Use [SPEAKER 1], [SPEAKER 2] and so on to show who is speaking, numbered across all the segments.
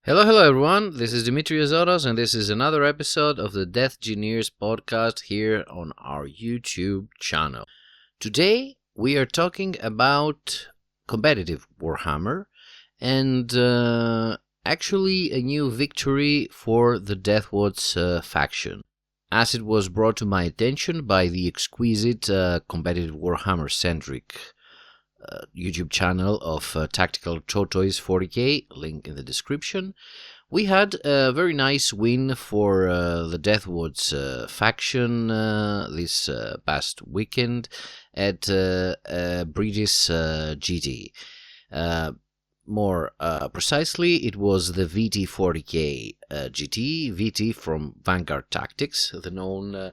[SPEAKER 1] Hello everyone, this is Dimitrios Zoros and this is another episode of the Deathgineers Podcast here on our YouTube channel. Today we are talking about competitive Warhammer and actually a new victory for the Deathwatch faction, as it was brought to my attention by the exquisite competitive Warhammer-centric YouTube channel of Tactical Tortoise 40k, link in the description. We had a very nice win for the Deathwatch faction this past weekend at British GT. More precisely, it was the VT40k GT, VT from Vanguard Tactics, the known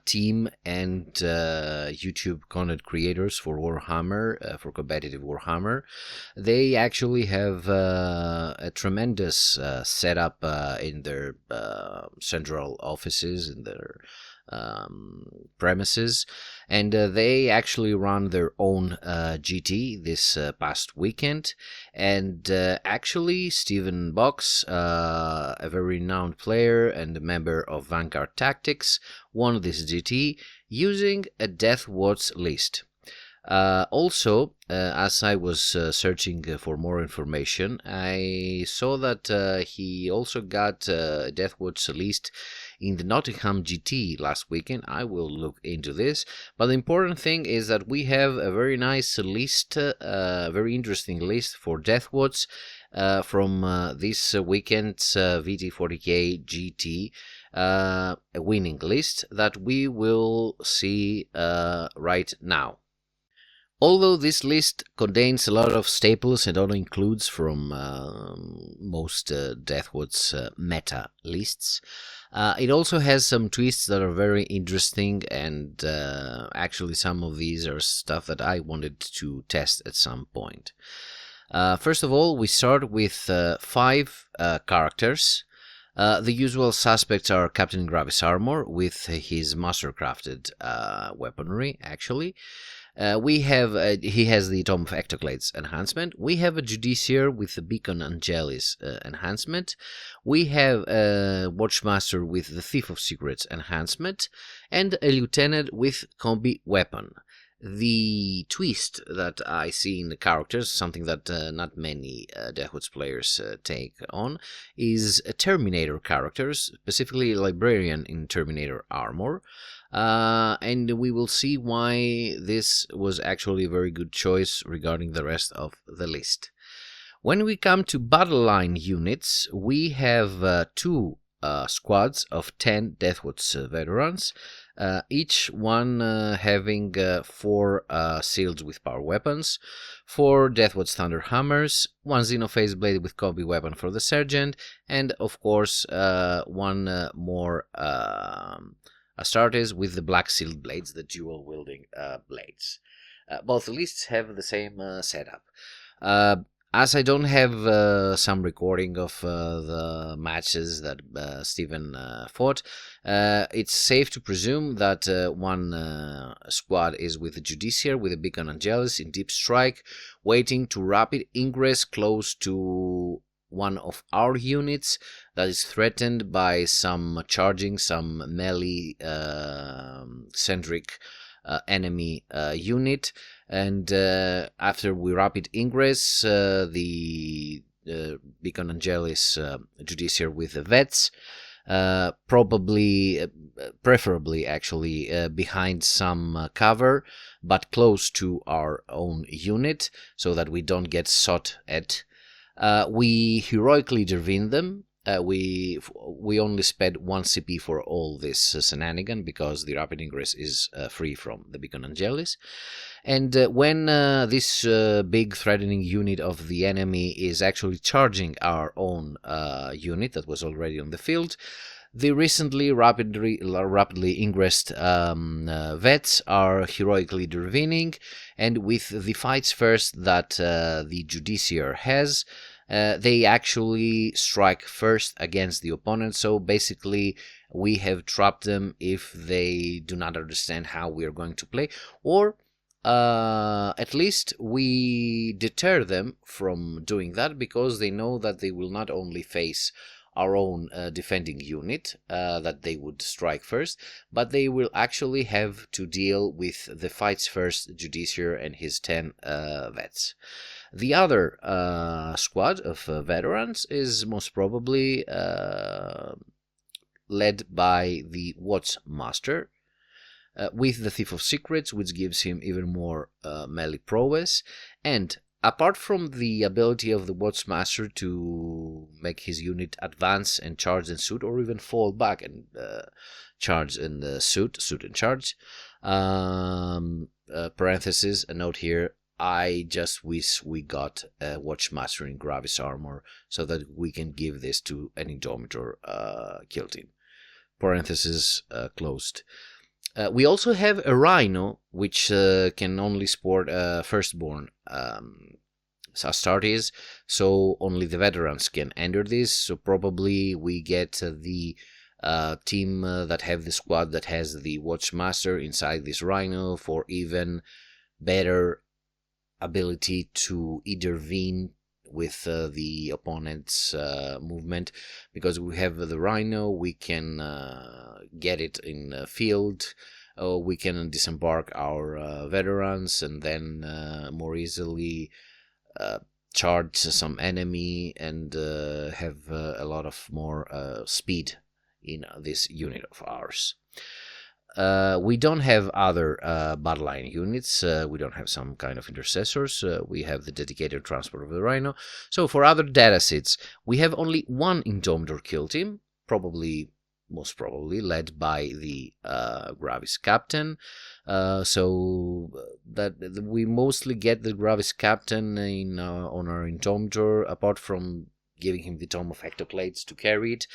[SPEAKER 1] team and YouTube content creators for Warhammer, for competitive Warhammer. They actually have a tremendous setup in their central offices, in their premises, and they actually run their own GT this past weekend. And actually, Stephen Box, a very renowned player and a member of Vanguard Tactics, won this GT using a Deathwatch list. Also, as I was searching for more information, I saw that he also got a Deathwatch list in the Nottingham GT last weekend. I will look into this, but the important thing is that we have a very nice list, very interesting list for Deathwatch from this weekend's VT40k GT, a winning list that we will see right now. Although this list contains a lot of staples and also includes from most Deathwatch meta lists, it also has some twists that are very interesting, and actually some of these are stuff that I wanted to test at some point. First of all, we start with 5 characters. The usual suspects are Captain Gravis Armor with his mastercrafted weaponry, actually. We have he has the Tome of Ectoclades enhancement. We have a Judiciar with the Beacon Angelis enhancement. We have a Watchmaster with the Thief of Secrets enhancement, and a Lieutenant with Combi Weapon. The twist that I see in the characters, something that not many Deathwatch players take on, is Terminator characters, specifically Librarian in Terminator armor. And we will see why this was actually a very good choice regarding the rest of the list. When we come to battle line units, we have 2 squads of 10 Deathwatch veterans, each one having 4 shields with power weapons, 4 Deathwatch Thunder Hammers, 1 Xenophase Blade with combi weapon for the Sergeant, and of course 1 more Astartes with the Black Sealed Blades, the dual-wielding blades. Both lists have the same setup. As I don't have some recording of the matches that Stephen fought, it's safe to presume that one squad is with the Judiciar with a Beacon Angelis in Deep Strike, waiting to rapid ingress close to one of our units that is threatened by some charging, some melee centric enemy unit, and after we rapid ingress, the Beacon Angelis Judiciar with the Vets, preferably actually behind some cover, but close to our own unit, so that we don't get shot at. We heroically intervene them. We only spent 1 CP for all this shenanigan, because the rapid ingress is free from the Beacon Angelis. And when this big threatening unit of the enemy is actually charging our own unit that was already on the field, the recently rapidly ingressed vets are heroically intervening, and with the fights first that the Judiciar has, they actually strike first against the opponent. So basically we have trapped them if they do not understand how we are going to play, or at least we deter them from doing that, because they know that they will not only face our own defending unit that they would strike first, but they will actually have to deal with the fights first Judiciary and his 10 vets. The other squad of veterans is most probably led by the Watchmaster, with the Thief of Secrets, which gives him even more melee prowess. And apart from the ability of the Watchmaster to make his unit advance and charge and shoot, or even fall back and charge and shoot and charge, parenthesis, a note here, I just wish we got a Watchmaster in Gravis armor so that we can give this to an Indomitor kill team. Parenthesis closed. We also have a Rhino, which can only sport Firstborn Astartes, so only the veterans can enter this. So probably we get the team that have the squad that has the Watchmaster inside this Rhino for even better ability to intervene with the opponent's movement, because we have the Rhino, we can get it in the field, we can disembark our veterans and then more easily charge some enemy and have a lot of more speed in this unit of ours. We don't have other battle line units. We don't have some kind of intercessors. We have the dedicated transport of the Rhino. So for other datasets, we have only one Indomitor kill team, most probably led by the Gravis Captain. So that we mostly get the Gravis Captain on our Indomitor, apart from giving him the Tome of Hectoclades to carry it.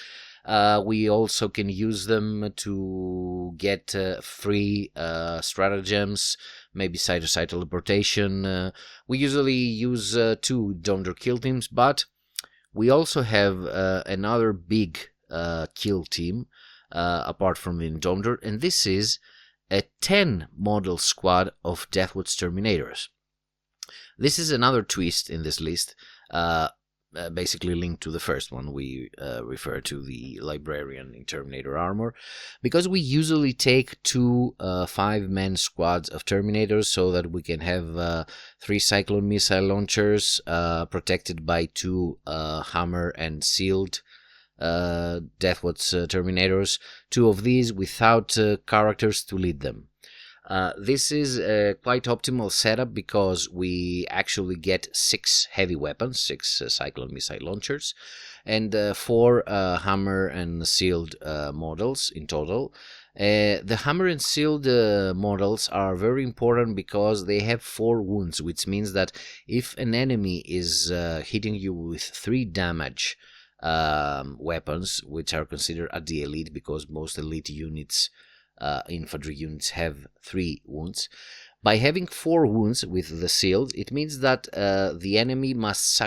[SPEAKER 1] We also can use them to get free stratagems, maybe side-to-side teleportation. We usually use 2 Indomitor kill teams, but we also have another big kill team apart from the Indomitor, and this is a 10 model squad of Deathwatch Terminators. This is another twist in this list, basically linked to the first one. We refer to the Librarian in Terminator armor, because we usually take 2 5-man squads of Terminators so that we can have 3 Cyclone missile launchers protected by 2 hammer and sealed Deathwatch Terminators, 2 of these without characters to lead them. This is a quite optimal setup, because we actually get 6 heavy weapons, 6 Cyclone missile launchers, and 4 hammer and sealed models in total. The hammer and sealed models are very important because they have 4 wounds, which means that if an enemy is hitting you with 3 damage weapons, which are considered at the elite, because most elite units, infantry units, have 3 wounds. By having 4 wounds with the sealed, it means that the enemy must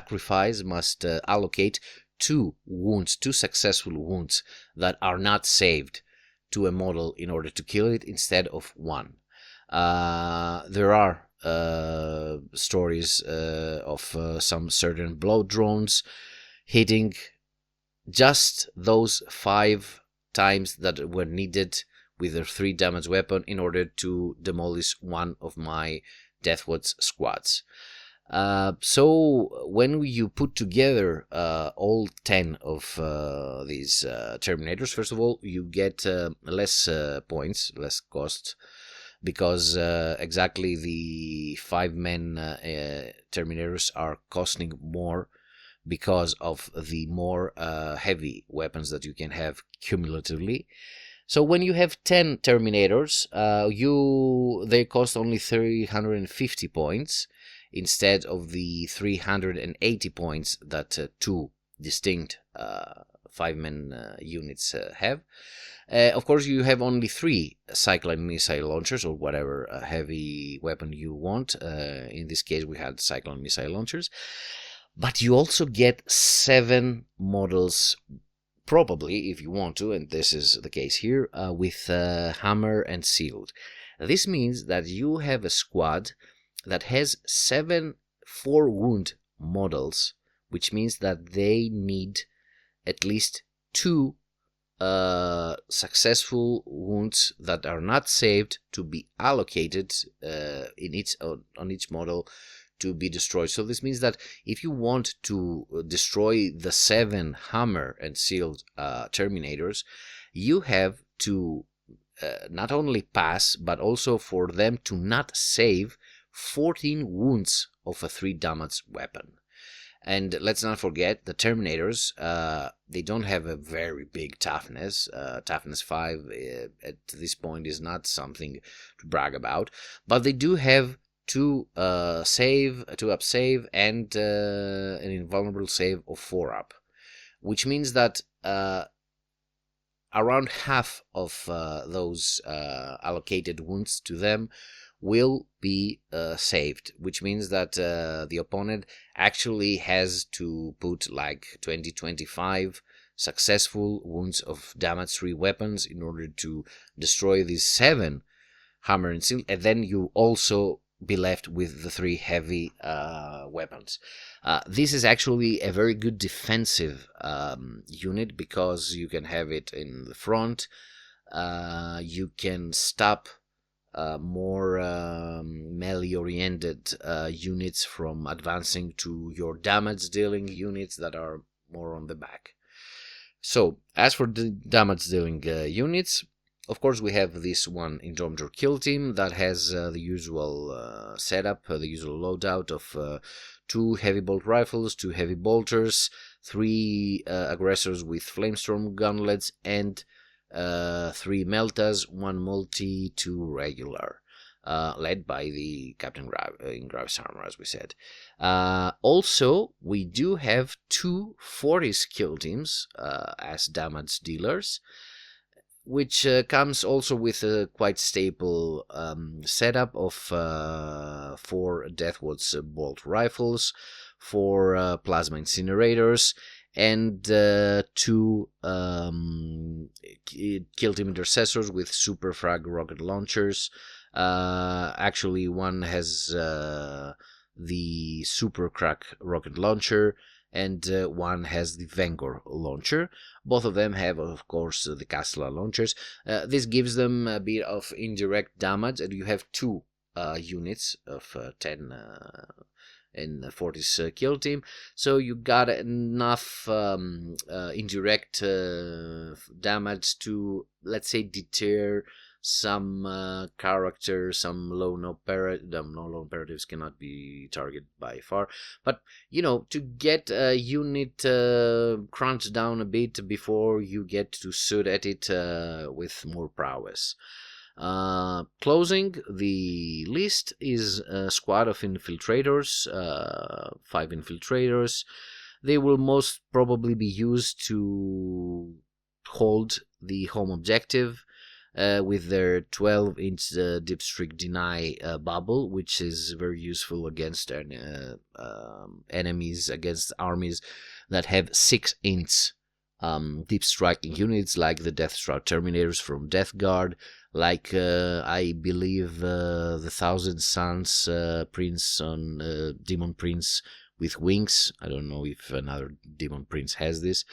[SPEAKER 1] allocate 2 wounds, 2 successful wounds that are not saved to a model in order to kill it, instead of 1. There are stories of some certain blow drones hitting just those 5 times that were needed with their 3 damage weapon in order to demolish one of my Deathwatch squads. So when you put together all 10 of these Terminators, first of all, you get less points, less cost, because exactly the 5-man Terminators are costing more because of the more heavy weapons that you can have cumulatively. So when you have 10 Terminators, they cost only 350 points instead of the 380 points that 2 distinct 5-man units have. Of course, you have only 3 Cyclone missile launchers, or whatever heavy weapon you want. In this case, we had Cyclone missile launchers. But you also get 7 models, probably, if you want to, and this is the case here, with hammer and sealed. This means that you have a squad that has 7 4-wound models, which means that they need at least 2 successful wounds that are not saved to be allocated on each model to be destroyed. So this means that if you want to destroy the 7 hammer and sealed terminators, you have to not only pass, but also for them to not save 14 wounds of a 3 damage weapon. And let's not forget the Terminators, they don't have a very big toughness. Toughness 5 at this point is not something to brag about, but they do have 2 up save, and an invulnerable save of 4 up, which means that around half of those allocated wounds to them will be saved, which means that the opponent actually has to put like 20-25 successful wounds of damage 3 weapons in order to destroy these 7 hammer and seal, and then you also be left with the 3 heavy weapons. This is actually a very good defensive unit because you can have it in the front. You can stop more melee-oriented units from advancing to your damage-dealing units that are more on the back. So, as for the damage-dealing units, of course we have this one Indomitor Kill Team that has the usual setup, the usual loadout of 2 heavy bolt rifles, 2 heavy bolters, 3 aggressors with flamestorm gauntlets, and 3 Meltas, 1 multi, 2 regular, led by the Captain in Gravis Armor, as we said. Also, we do have 2 40s kill teams as damage dealers, which comes also with a quite stable setup of 4 Deathwatch bolt rifles, 4 plasma incinerators, and 2 kill team intercessors with super frag rocket launchers. Actually, one has the super crack rocket launcher, and one has the Vanguard launcher. Both of them have, of course, the Castle launchers. This gives them a bit of indirect damage, and you have 2 units of 10 in the 40s kill team, so you got enough indirect damage to, let's say, deter some characters, some lone operatives cannot be targeted by far, but to get a unit crunched down a bit before you get to shoot at it with more prowess. Closing the list is a squad of infiltrators, 5 infiltrators. They will most probably be used to hold the home objective with their 12-inch deep streak deny bubble, which is very useful against enemies, against armies that have 6-inch deep striking units, like the Deathshroud Terminators from Death Guard, like I believe the Thousand Suns Prince on Demon Prince with wings. I don't know if another Demon Prince has this.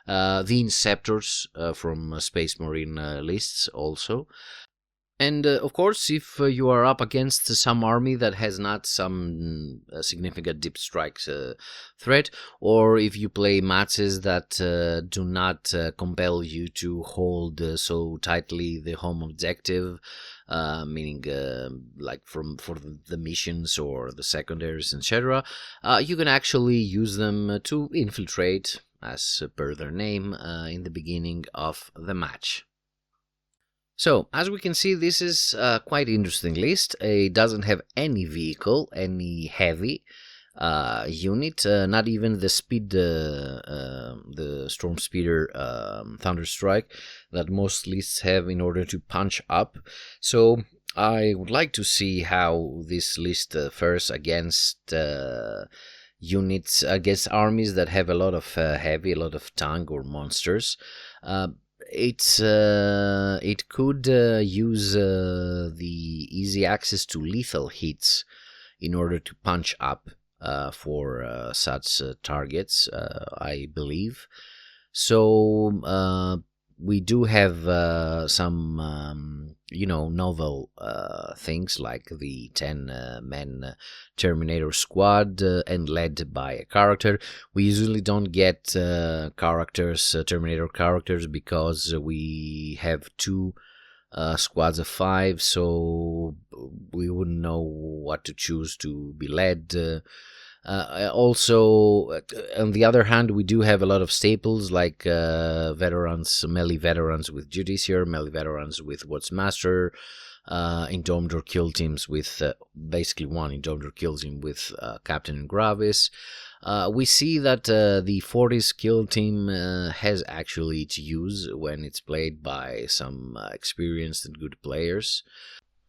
[SPEAKER 1] The Inceptors from Space Marine lists also. And of course, if you are up against some army that has not some significant deep strikes threat, or if you play matches that do not compel you to hold so tightly the home objective, meaning like for the missions or the secondaries, etc., you can actually use them to infiltrate, as per their name, in the beginning of the match. So, as we can see, this is a quite interesting list. It doesn't have any vehicle, any heavy unit, not even the speed, the Storm Speeder Thunderstrike that most lists have in order to punch up. So, I would like to see how this list fares against units, against armies that have a lot of heavy, a lot of tank or monsters. it could use the easy access to lethal hits in order to punch up for such targets, I believe. So we do have some, novel things like the 10-man Terminator squad and led by a character. We usually don't get Terminator characters, because we have two squads of 5, so we wouldn't know what to choose to be led. Also, on the other hand, we do have a lot of staples like melee veterans with Judiciary, melee veterans with What's Master, Indomed or Kill teams with basically one Indomed or Kill team with Captain and Gravis. We see that the 40s kill team has actually its use when it's played by some experienced and good players.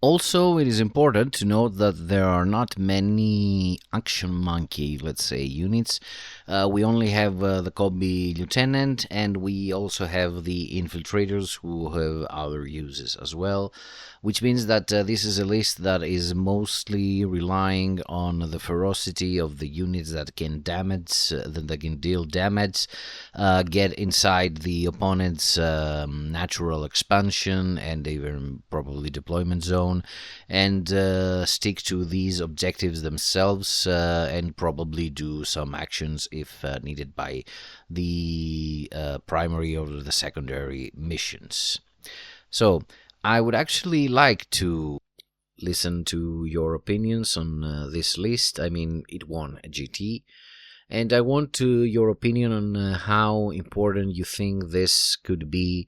[SPEAKER 1] Also, it is important to note that there are not many Action Monkey, let's say, units. We only have the Kobe Lieutenant, and we also have the Infiltrators, who have other uses as well, which means that this is a list that is mostly relying on the ferocity of the units that can deal damage, get inside the opponent's natural expansion and even probably deployment zone, and stick to these objectives themselves, and probably do some actions if needed by the primary or the secondary missions. So I would actually like to listen to your opinions on this list. I mean, it won a GT, and I want your opinion on how important you think this could be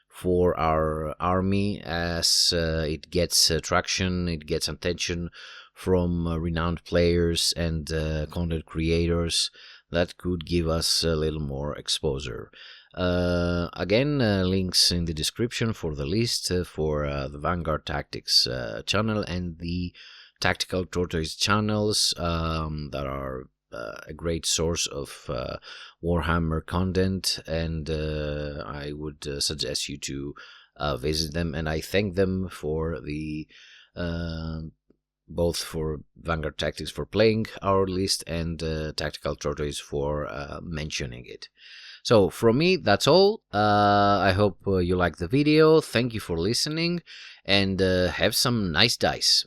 [SPEAKER 1] for our army, as it gets traction, it gets attention from renowned players and content creators that could give us a little more exposure. Again, links in the description for the list for the Vanguard Tactics channel and the Tactical Tortoise channels that are a great source of Warhammer content, and I would suggest you to visit them, and I thank them for the both for Vanguard Tactics for playing our list and Tactical Tortoise for mentioning it. So from me, that's all. I hope you liked the video. Thank you for listening, and have some nice dice.